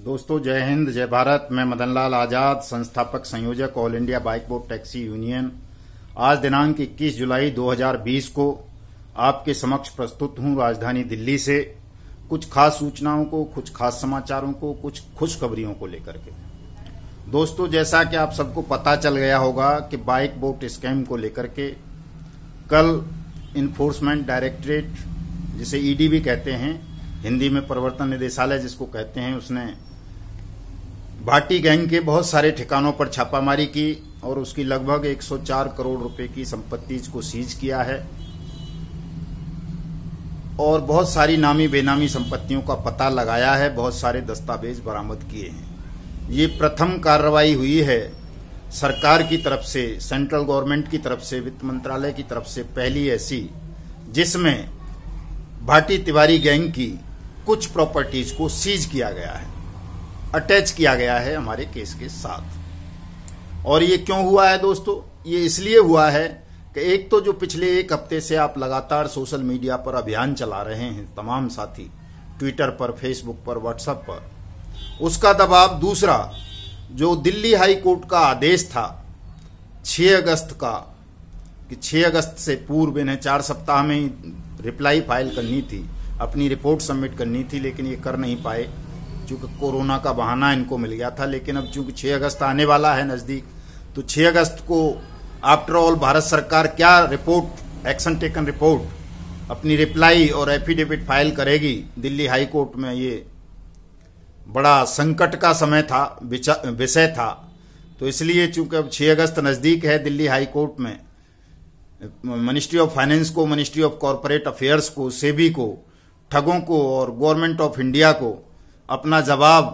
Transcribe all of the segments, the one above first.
दोस्तों जय हिंद जय भारत। मैं मदन लाल आजाद, संस्थापक संयोजक all India bike boat taxi union. आज दिनांक 21 जुलाई 2020 को आपके समक्ष प्रस्तुत हूं राजधानी दिल्ली से कुछ खास सूचनाओं को, कुछ खास समाचारों को, कुछ खुशखबरियों को लेकर के। दोस्तों जैसा कि आप सबको पता चल गया होगा कि बाइक बोट स्कैम को लेकर के कल इन्फोर्समेंट डायरेक्टरेट, जिसे ईडी भी कहते हैं, हिंदी में प्रवर्तन निदेशालय जिसको कहते हैं, उसने भाटी गैंग के बहुत सारे ठिकानों पर छापामारी की और उसकी लगभग 104 करोड़ रुपए की संपत्ति को सीज किया है और बहुत सारी नामी बेनामी संपत्तियों का पता लगाया है, बहुत सारे दस्तावेज बरामद किए हैं। ये प्रथम कार्रवाई हुई है सरकार की तरफ से, सेंट्रल गवर्नमेंट की तरफ से, वित्त मंत्रालय की तरफ से पहली ऐसी, जिसमें भाटी तिवारी गैंग की कुछ प्रॉपर्टीज को सीज किया गया है, अटैच किया गया है हमारे केस के साथ। और ये क्यों हुआ है दोस्तों? ये इसलिए हुआ है कि एक तो जो पिछले एक हफ्ते से आप लगातार सोशल मीडिया पर अभियान चला रहे हैं तमाम साथी, ट्विटर पर, फेसबुक पर, व्हाट्सएप पर, उसका दबाव। दूसरा, जो दिल्ली हाई कोर्ट का आदेश था 6 अगस्त का, कि 6 अगस्त से पूर्व इन्हें 4 सप्ताह में ही रिप्लाई फाइल करनी थी, अपनी रिपोर्ट सबमिट करनी थी, लेकिन ये कर नहीं पाए चूंकि कोरोना का बहाना इनको मिल गया था। लेकिन अब चूंकि 6 अगस्त आने वाला है नजदीक, तो 6 अगस्त को आफ्टर ऑल भारत सरकार क्या रिपोर्ट, एक्शन टेकन रिपोर्ट, अपनी रिप्लाई और एफिडेविट फाइल करेगी दिल्ली हाई कोर्ट में। ये बड़ा संकट का समय था, विषय था। तो इसलिए चूंकि अब 6 अगस्त नजदीक है, दिल्ली हाई कोर्ट में मिनिस्ट्री ऑफ फाइनेंस को, मिनिस्ट्री ऑफ कॉर्पोरेट अफेयर्स को, सेबी को, ठगों को और गवर्नमेंट ऑफ इंडिया को अपना जवाब,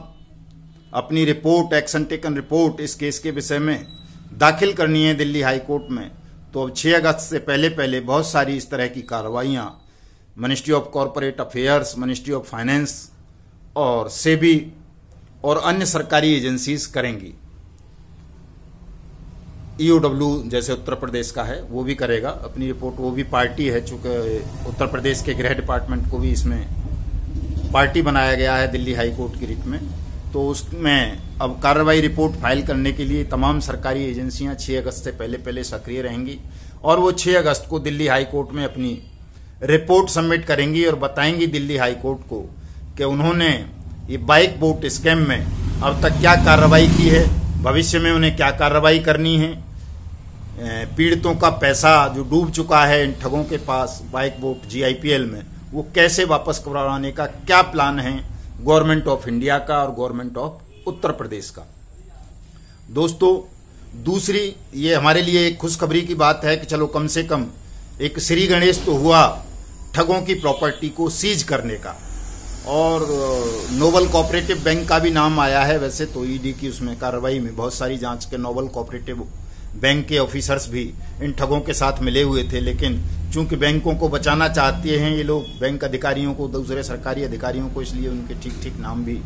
अपनी रिपोर्ट, एक्शन टेकन रिपोर्ट इस केस के विषय में दाखिल करनी है दिल्ली हाई कोर्ट में। तो अब 6 अगस्त से पहले पहले बहुत सारी इस तरह की कार्रवाइयां ministry of corporate affairs, ministry of finance और सेबी और अन्य सरकारी एजेंसीज करेंगी। ईओडब्ल्यू जैसे उत्तर प्रदेश का है वो भी करेगा अपनी रिपोर्ट, वो भी पार्टी है, चूंकि उत्तर प्रदेश के गृह डिपार्टमेंट को भी इसमें पार्टी बनाया गया है दिल्ली हाई कोर्ट की रिट में। तो उसमें अब कार्रवाई रिपोर्ट फाइल करने के लिए तमाम सरकारी एजेंसियां 6 अगस्त से पहले पहले सक्रिय रहेंगी और वो 6 अगस्त को दिल्ली हाई कोर्ट में अपनी रिपोर्ट सबमिट करेंगी और बताएंगी दिल्ली हाई कोर्ट को कि उन्होंने ये बाइक बोट स्कैम में अब तक क्या कार्रवाई की है, भविष्य में उन्हें क्या कार्रवाई करनी है, पीड़ितों का पैसा जो डूब चुका है इन ठगों के पास बाइक बोट जीआईपीएल में, वो कैसे वापस करवाने का क्या प्लान है गवर्नमेंट ऑफ इंडिया का और गवर्नमेंट ऑफ उत्तर प्रदेश का। दोस्तों दूसरी ये हमारे लिए एक खुशखबरी की बात है कि चलो कम से कम एक श्री गणेश तो हुआ ठगों की प्रॉपर्टी को सीज करने का। और नोबल कोऑपरेटिव बैंक का भी नाम आया है। वैसे तो ईडी की उसमें कार्रवाई में बहुत सारी जांच के नोबल कोऑपरेटिव बैंक के ऑफिसर्स भी इन ठगों के साथ मिले हुए थे, लेकिन चूंकि बैंकों को बचाना चाहते हैं ये लोग, बैंक अधिकारियों को, दूसरे सरकारी अधिकारियों को, इसलिए उनके ठीक ठीक नाम भी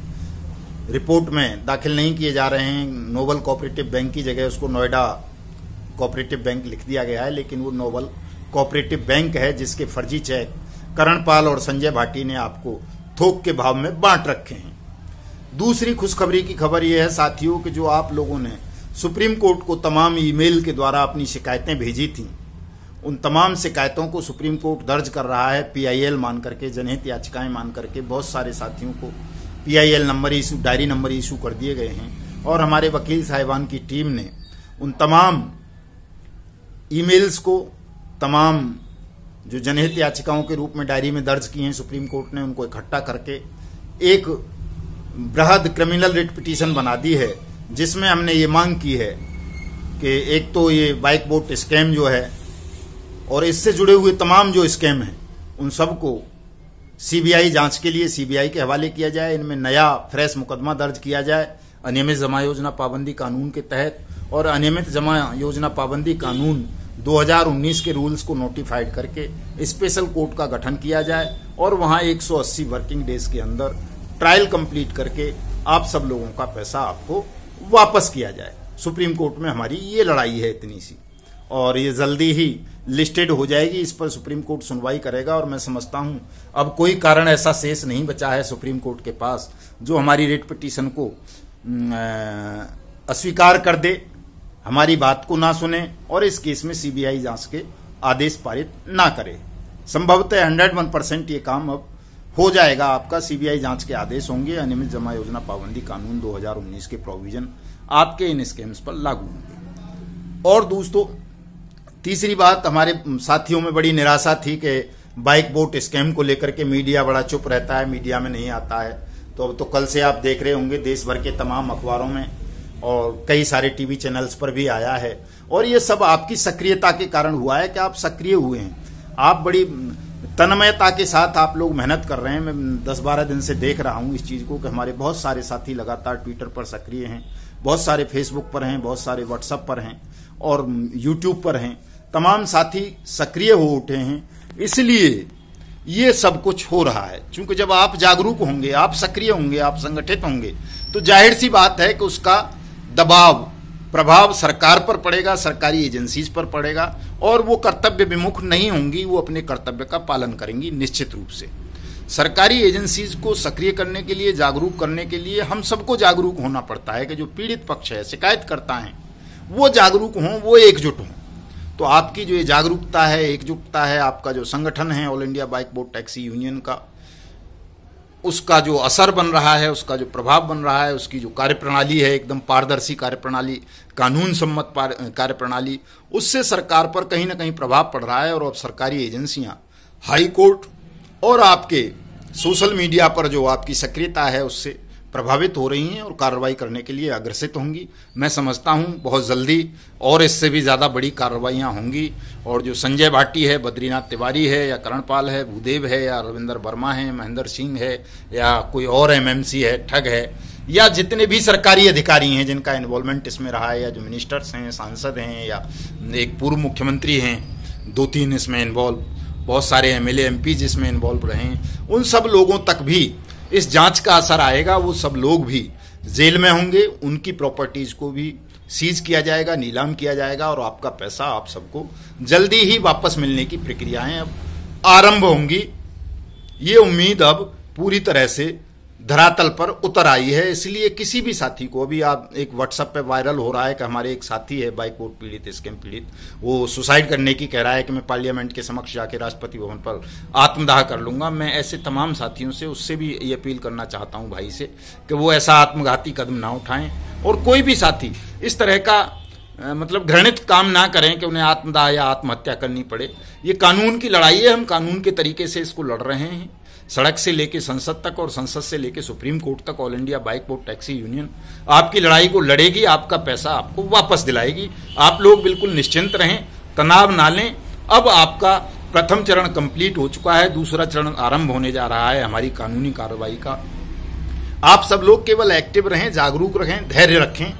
रिपोर्ट में दाखिल नहीं किए जा रहे हैं। नोबल कोऑपरेटिव बैंक की जगह उसको नोएडा कोऑपरेटिव बैंक लिख दिया गया है, लेकिन वो नोबल कोऑपरेटिव बैंक है जिसके फर्जी चेक करणपाल और संजय भाटी ने आपको थोक के भाव में बांट रखे हैं। दूसरी खुशखबरी की खबर यह है साथियों कि जो आप लोगों ने सुप्रीम कोर्ट को तमाम ईमेल के द्वारा अपनी शिकायतें भेजी थी, उन तमाम शिकायतों को सुप्रीम कोर्ट दर्ज कर रहा है पीआईएल मान करके, जनहित याचिकाएं मान करके। बहुत सारे साथियों को PIL number issue, diary number issue कर दिए गए हैं और हमारे वकील साहिबान की टीम ने उन तमाम ईमेल्स को, तमाम जो जनहित याचिकाओं के रूप में डायरी में दर्ज की हैं सुप्रीम कोर्ट ने, उनको इकट्ठा करके एक बृहद क्रिमिनल रिट पिटीशन बना दी है, जिसमें हमने ये मांग की है कि एक तो ये बाइक बोट स्कैम जो है और इससे जुड़े हुए तमाम जो स्कैम हैं उन सबको सीबीआई जांच के लिए सीबीआई के हवाले किया जाए, इनमें नया फ्रेश मुकदमा दर्ज किया जाए अनियमित जमा योजना पाबंदी कानून के तहत, और अनियमित जमा योजना पाबंदी कानून 2019 के रूल्स को नोटिफाइड करके स्पेशल कोर्ट का गठन किया जाए और वहां 180 वर्किंग डेज के अंदर ट्रायल कंप्लीट करके आप सब लोगों का पैसा आपको वापस किया जाए। सुप्रीम कोर्ट में हमारी ये लड़ाई है इतनी सी, और ये जल्दी ही लिस्टेड हो जाएगी। इस पर सुप्रीम कोर्ट सुनवाई करेगा और मैं समझता हूं अब कोई कारण ऐसा शेष नहीं बचा है सुप्रीम कोर्ट के पास जो हमारी रिट पिटीशन को अस्वीकार कर दे, हमारी बात को ना सुने और इस केस में सीबीआई जांच के आदेश पारित ना करे। संभवतः 101% ये काम अब हो जाएगा। आपका सीबीआई जांच के आदेश होंगे, अनियमित जमा योजना पाबंदी कानून 2019 के प्रोविजन आपके इन स्कीम्स पर लागू होंगे। और दोस्तों, तीसरी बात, हमारे साथियों में बड़ी निराशा थी कि बाइक बोट स्कैम को लेकर के मीडिया बड़ा चुप रहता है, मीडिया में नहीं आता है। तो अब तो कल से आप देख रहे होंगे देश भर के तमाम अखबारों में और कई सारे टीवी चैनल्स पर भी आया है। और ये सब आपकी सक्रियता के कारण हुआ है कि आप सक्रिय हुए हैं। आप बड़ी तन्मयता के साथ आप लोग मेहनत कर रहे हैं। मैं 10-12 दिन से देख रहा हूं इस चीज को कि हमारे बहुत सारे साथी लगातार ट्विटर पर सक्रिय हैं, बहुत सारे फेसबुक पर हैं, बहुत सारे व्हाट्सएप पर हैं और यूट्यूब पर हैं। तमाम साथी सक्रिय हो उठे हैं, इसलिए ये सब कुछ हो रहा है। क्योंकि जब आप जागरूक होंगे, आप सक्रिय होंगे, आप संगठित होंगे, तो जाहिर सी बात है कि उसका दबाव, प्रभाव सरकार पर पड़ेगा, सरकारी एजेंसीज पर पड़ेगा और वो कर्तव्य विमुख नहीं होंगी, वो अपने कर्तव्य का पालन करेंगी निश्चित रूप से। सरकारी एजेंसीज को सक्रिय करने के लिए, जागरूक करने के लिए हम सबको जागरूक होना पड़ता है कि जो पीड़ित पक्ष है, शिकायत करता है, वो जागरूक हों, वो एकजुट हों। तो आपकी जो ये जागरूकता है, एकजुटता है, आपका जो संगठन है all India bike boat taxi union का, उसका जो असर बन रहा है, उसका जो प्रभाव बन रहा है, उसकी जो कार्यप्रणाली है, एकदम पारदर्शी कार्यप्रणाली, कानून सम्मत कार्यप्रणाली, उससे सरकार पर कहीं ना कहीं प्रभाव पड़ रहा है। और अब सरकारी एजेंसियां, हाई कोर्ट और आपके सोशल मीडिया पर जो आपकी सक्रियता है उससे प्रभावित हो रही हैं और कार्रवाई करने के लिए अग्रसित होंगी। मैं समझता हूं बहुत जल्दी और इससे भी ज़्यादा बड़ी कार्रवाइयां होंगी। और जो संजय भाटी है, बद्रीनाथ तिवारी है या करणपाल है, भूदेव है या रविंदर वर्मा है, महेंद्र सिंह है या कोई और एमएमसी है, ठग है, या जितने भी सरकारी अधिकारी हैं जिनका इन्वॉल्वमेंट इसमें रहा है, या जो मिनिस्टर्स हैं, सांसद हैं, या एक पूर्व मुख्यमंत्री हैं, 2-3 इसमें इन्वॉल्व, बहुत सारे एमएलए एमपी जिसमें इन्वॉल्व रहे हैं, उन सब लोगों तक भी इस जांच का असर आएगा। वो सब लोग भी जेल में होंगे, उनकी प्रॉपर्टीज को भी सीज किया जाएगा, नीलाम किया जाएगा और आपका पैसा आप सबको जल्दी ही वापस मिलने की प्रक्रियाएं अब आरंभ होंगी। ये उम्मीद अब पूरी तरह से धरातल पर उतर आई है। इसलिए किसी भी साथी को, अभी आप एक व्हाट्सएप पे वायरल हो रहा है कि हमारे एक साथी है बाइक बोट पीड़ित, स्कैम पीड़ित, वो सुसाइड करने की कह रहा है कि मैं पार्लियामेंट के समक्ष जाके राष्ट्रपति भवन पर आत्मदाह कर लूंगा। मैं ऐसे तमाम साथियों से, उससे भी ये अपील करना चाहता हूं भाई से कि वो ऐसा आत्मघाती कदम ना उठाएं और कोई भी साथी इस तरह का मतलब घृणित काम ना करें कि उन्हें आत्मदाह या आत्महत्या करनी पड़े। ये कानून की लड़ाई है, हम कानून के तरीके से इसको लड़ रहे हैं। सड़क से लेके संसद तक और संसद से लेके सुप्रीम कोर्ट तक all India bike boat taxi union आपकी लड़ाई को लड़ेगी, आपका पैसा आपको वापस दिलाएगी। आप लोग बिल्कुल निश्चिंत रहें, तनाव ना लें। अब आपका प्रथम चरण कंप्लीट हो चुका है, दूसरा चरण आरंभ होने जा रहा है हमारी कानूनी कार्रवाई का। आप सब लोग केवल एक्टिव रहें, जागरूक रहें, धैर्य रखें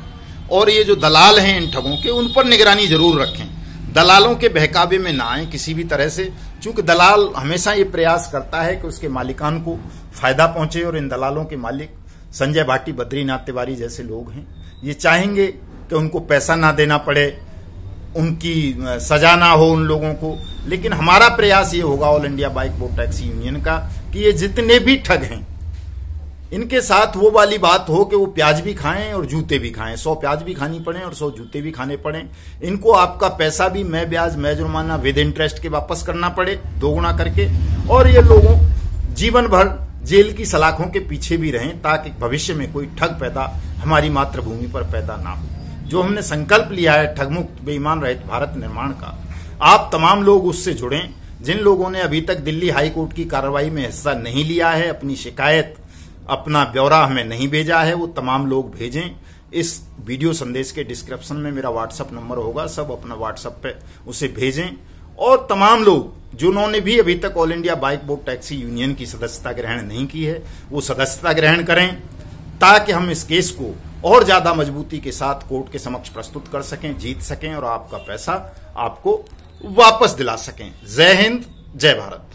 और ये जो दलाल हैं इन ठगों के, उन पर निगरानी जरूर रखें। दलालों के बहकावे में ना आए किसी भी तरह से, क्योंकि दलाल हमेशा ये प्रयास करता है कि उसके मालिकान को फायदा पहुंचे और इन दलालों के मालिक संजय भाटी, बद्रीनाथ तिवारी जैसे लोग हैं, ये चाहेंगे कि उनको पैसा ना देना पड़े, उनकी सजा ना हो उन लोगों को। लेकिन हमारा प्रयास ये होगा all India bike boat taxi union का कि ये जितने भी ठग हैं इनके साथ वो वाली बात हो कि वो प्याज भी खाएं और जूते भी खाएं, 100 प्याज भी खानी पड़े और 100 जूते भी खाने पड़े। इनको आपका पैसा भी मैं ब्याज मैं जुर्माना विद इंटरेस्ट के वापस करना पड़े, दोगुना करके, और ये लोगों जीवन भर जेल की सलाखों के पीछे भी रहें ताकि भविष्य में कोई ठग पैदा हमारी मातृभूमि पर पैदा ना हो। जो हमने संकल्प लिया है ठग मुक्त बेईमान रहित भारत निर्माण का, आप तमाम लोग उससे जुड़ें। जिन लोगों ने अभी तक दिल्ली हाई कोर्ट की कार्रवाई में हिस्सा नहीं लिया है, अपनी शिकायत, अपना ब्यौरा हमें नहीं भेजा है, वो तमाम लोग भेजें। इस वीडियो संदेश के डिस्क्रिप्शन में मेरा व्हाट्सएप नंबर होगा, सब अपना व्हाट्सएप पे उसे भेजें। और तमाम लोग जिन्होंने भी अभी तक all India bike boat taxi union की सदस्यता ग्रहण नहीं की है, वो सदस्यता ग्रहण करें ताकि हम इस केस को और ज्यादा मजबूती के साथ कोर्ट के समक्ष प्रस्तुत कर सकें, जीत सकें और आपका पैसा आपको वापस दिला सकें। जय हिंद, जय भारत।